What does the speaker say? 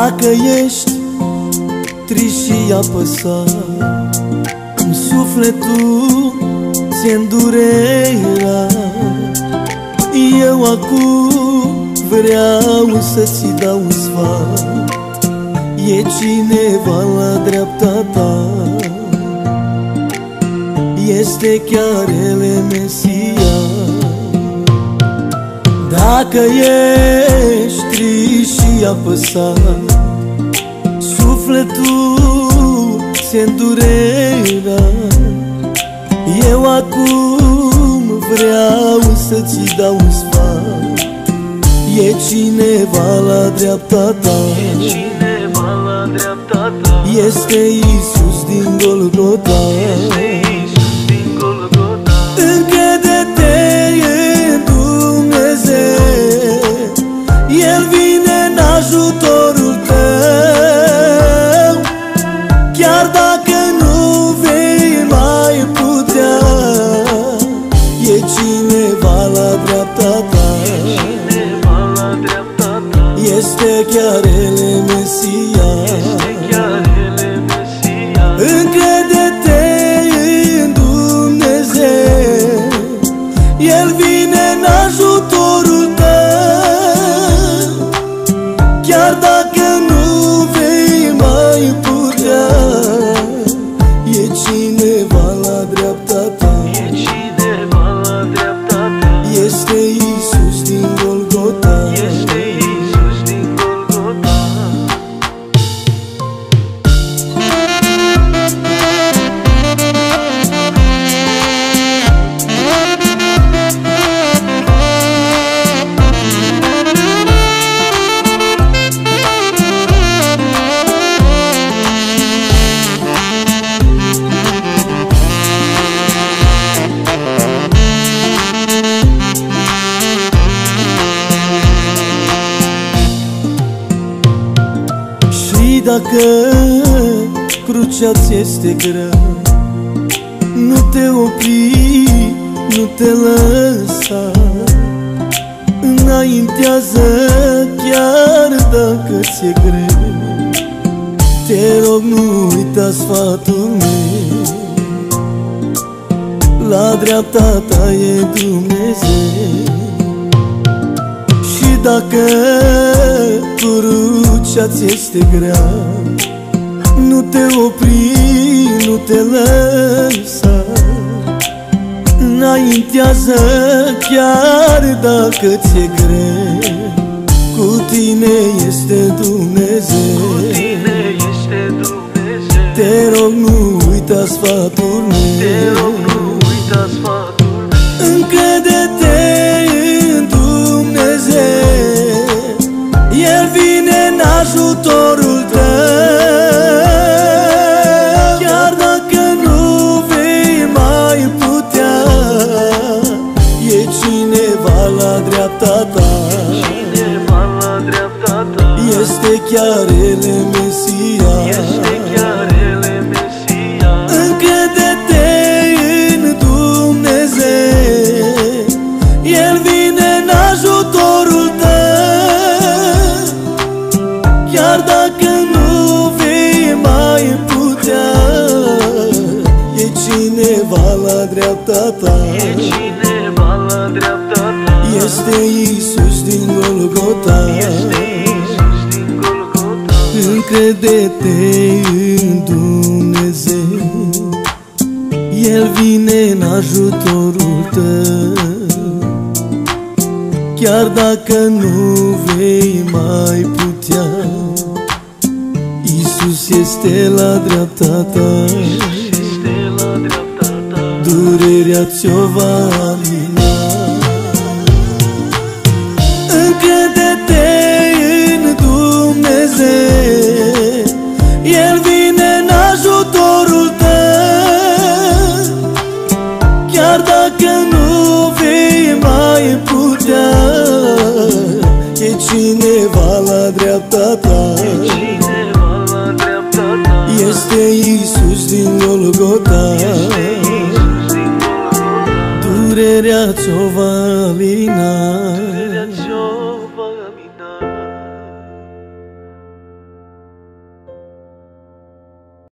Dacă ești trist și apăsat, în sufletul ți-e durerea, eu acum vreau să-ți dau un sfat. E cineva la dreapta ta, este chiar El Mesia. Dacă ești trist și apăsat, sufletul ți-e durerea, eu acum vreau să-ți dau un sfat. E cineva la dreapta ta, este Iisus din Golgota. Încrede-te în Dumnezeu, El vine în ajutorul tău. Chiar dacă nu vei mai putea, e cineva la dreapta ta, este chiar El Mesia. Încrede-te în Dumnezeu, El vine în ajutorul tău. Chiar dacă nu vei mai putea, e cineva la dreapta ta, este Iisus din Golgota. Dacă crucea-ți este grea, nu te opri, nu te lăsa. Înaintează chiar dacă ți-e greu. Te rog, nu uita sfatul meu, la dreapta ta e Dumnezeu. Și dacă crucea-ți este grea, nu te opri, nu te lăsa. Înaintează chiar dacă ți-e greu, cu tine este Dumnezeu. Te rog, nu uita sfatul meu, încrede-te în Dumnezeu, El vine în ajutorul tău. Chiar dacă nu vei mai putea, e cineva la dreapta ta, este chiar El Mesia. Încrede-te în Dumnezeu, El vine în ajutorul tău. Chiar dacă nu vei mai putea, e cineva la dreapta ta, este Iisus din Golgota. Încrede-te în Dumnezeu, El vine în ajutorul tău. Chiar dacă nu vei mai putea, Iisus este la dreapta ta, durerea ți-o va alina. Încrede-te în Dumnezeu, El vine în ajutorul tău. Chiar dacă nu vei mai putea, e cineva la dreapta ta, este Iisus din Golgota. Durerea ți-o va alina.